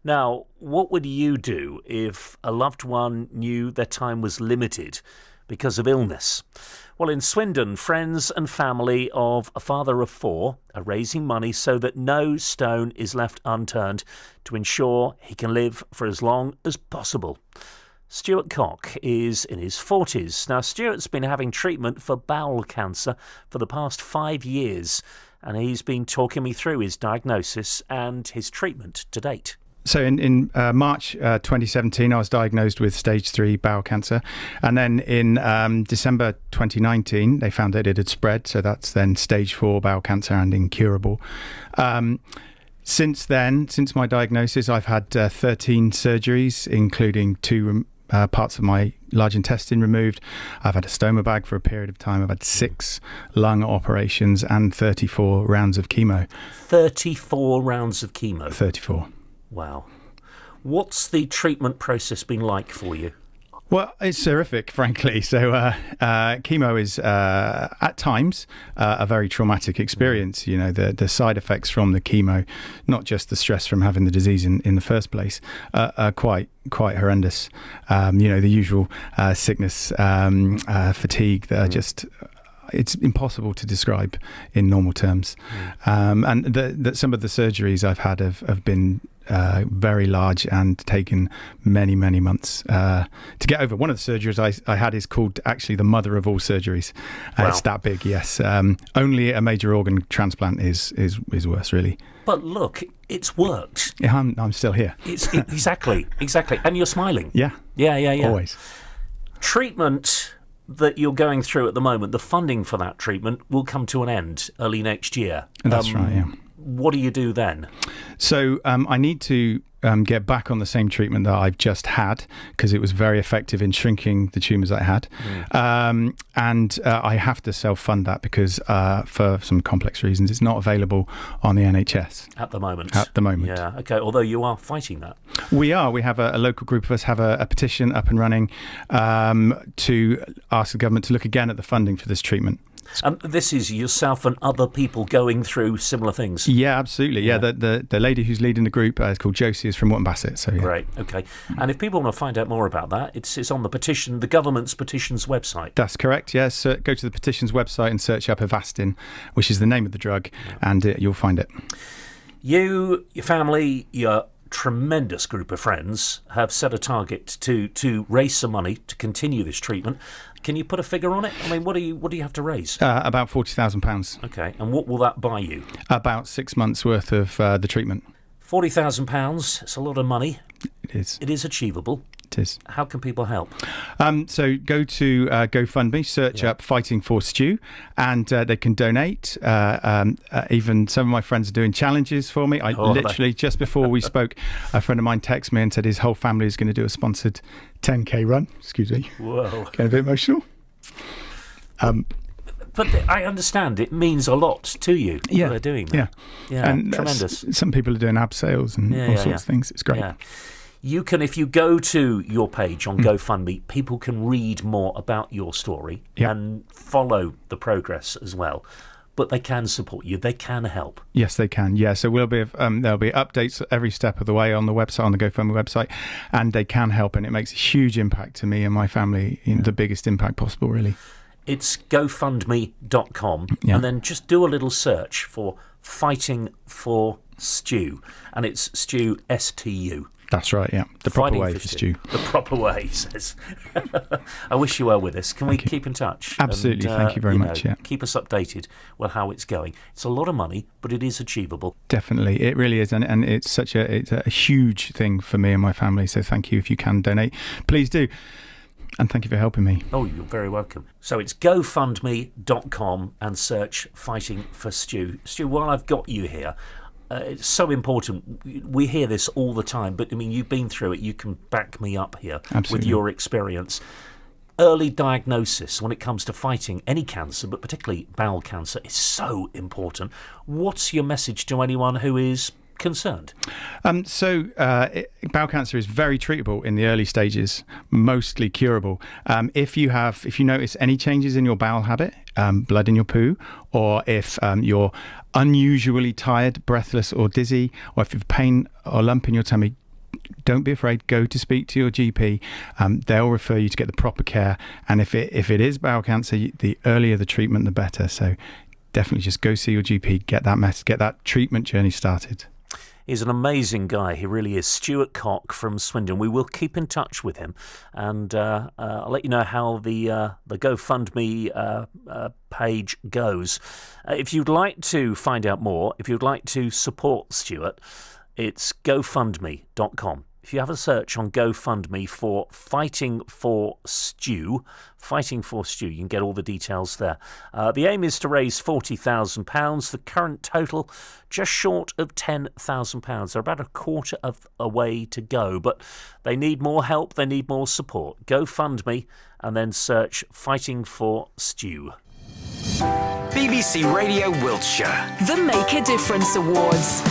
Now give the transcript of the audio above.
Now, what would you do if a loved one knew their time was limited because of illness? Well, in Swindon, friends and family of a father of 4 are raising money so that no stone is left unturned to ensure he can live for as long as possible. Stuart Cock is in his 40s. Now, Stuart's been having treatment for bowel cancer for the past 5 years, and he's been talking me through his diagnosis and his treatment to date. So in March 2017, I was diagnosed with stage 3 bowel cancer. And then in December 2019, they found that it had spread. So that's then stage 4 bowel cancer and incurable. Since then, since my diagnosis, I've had 13 surgeries, including 2 parts of my large intestine removed. I've had a stoma bag for a period of time. I've had 6 lung operations and 34 rounds of chemo. 34 rounds of chemo? 34. Wow. What's the treatment process been like for you? Well, it's horrific, frankly. So chemo is at times a very traumatic experience. You know, the side effects from the chemo, not just the stress from having the disease in the first place, are quite horrendous. The usual sickness, fatigue that are just... It's impossible to describe in normal terms. And some of the surgeries I've had have been very large and taken many months to get over. One of the surgeries I had is called actually the mother of all surgeries. Wow. It's that big, yes. Only a major organ transplant is worse, really. But look, it's worked. Yeah, I'm still here. Exactly. And you're smiling. Yeah. Always. Treatment that you're going through at the moment, the funding for that treatment will come to an end early next year. That's right, yeah. What do you do then? So I need to get back on the same treatment that I've just had because it was very effective in shrinking the tumours I had. And I have to self-fund that because for some complex reasons, it's not available on the NHS. At the moment? At the moment. Yeah, okay, although you are fighting that. We are. We have a local group of us have a petition up and running to ask the government to look again at the funding for this treatment. This is yourself and other people going through similar things? Yeah, absolutely. Yeah, the lady who's leading the group is called Josie, is from Wotton Bassett. So, yeah. Great, okay. And if people want to find out more about that, it's on the government's petitions website. That's correct, yes. Go to the petitions website and search up Avastin, which is the name of the drug, and you'll find it. You, your family, your tremendous group of friends have set a target to raise some money to continue this treatment. Can you put a figure on it? I mean, what do you have to raise? About £40,000. Okay, and what will that buy you? About 6 months' worth of the treatment. £40,000, it's a lot of money. It is. It is achievable. It is. How can people help? So go to GoFundMe, search up Fighting for Stu, and they can donate. Even some of my friends are doing challenges for me. Just before we spoke, a friend of mine texted me and said his whole family is going to do a sponsored 10K run. Excuse me. Whoa. Getting a bit emotional. But I understand it means a lot to you. Yeah, they're doing that. Yeah, and tremendous. Some people are doing abseils and all sorts of things. It's great. Yeah. You can, if you go to your page on GoFundMe, people can read more about your story and follow the progress as well. But they can support you. They can help. Yes, they can. Yeah, so there'll be updates every step of the way on the website, on the GoFundMe website, and they can help, and it makes a huge impact to me and my family, the biggest impact possible, really. It's gofundme.com, and then just do a little search for Fighting for Stu, and it's Stu, S-T-U. That's right, yeah. The proper way for Stu. The proper way, he says. I wish you were with us. Can we keep in touch? Absolutely, thank you very much. Yeah. Keep us updated with how it's going. It's a lot of money, but it is achievable. Definitely, it really is, and it's a huge thing for me and my family, so thank you. If you can donate, please do. And thank you for helping me. Oh, you're very welcome. So it's gofundme.com and search Fighting for Stu. Stu, while I've got you here, it's so important. We hear this all the time, but I mean, you've been through it. You can back me up here. Absolutely. With your experience. Early diagnosis when it comes to fighting any cancer, but particularly bowel cancer, is so important. What's your message to anyone who is concerned? Bowel cancer is very treatable in the early stages, mostly curable. If you notice any changes in your bowel habit, blood in your poo, or if you're unusually tired, breathless or dizzy, or if you have pain or lump in your tummy, don't be afraid. Go to speak to your GP. They'll refer you to get the proper care. And if it is bowel cancer, the earlier the treatment, the better. So definitely just go see your GP, get that treatment journey started. He's an amazing guy. He really is. Stuart Cock from Swindon. We will keep in touch with him, and I'll let you know how the GoFundMe page goes. If you'd like to find out more, if you'd like to support Stuart, it's gofundme.com. If you have a search on GoFundMe for Fighting for Stu, you can get all the details there. The aim is to raise £40,000. The current total, just short of £10,000. They're about a quarter of a way to go, but they need more help, they need more support. GoFundMe and then search Fighting for Stu. BBC Radio Wiltshire. The Make a Difference Awards.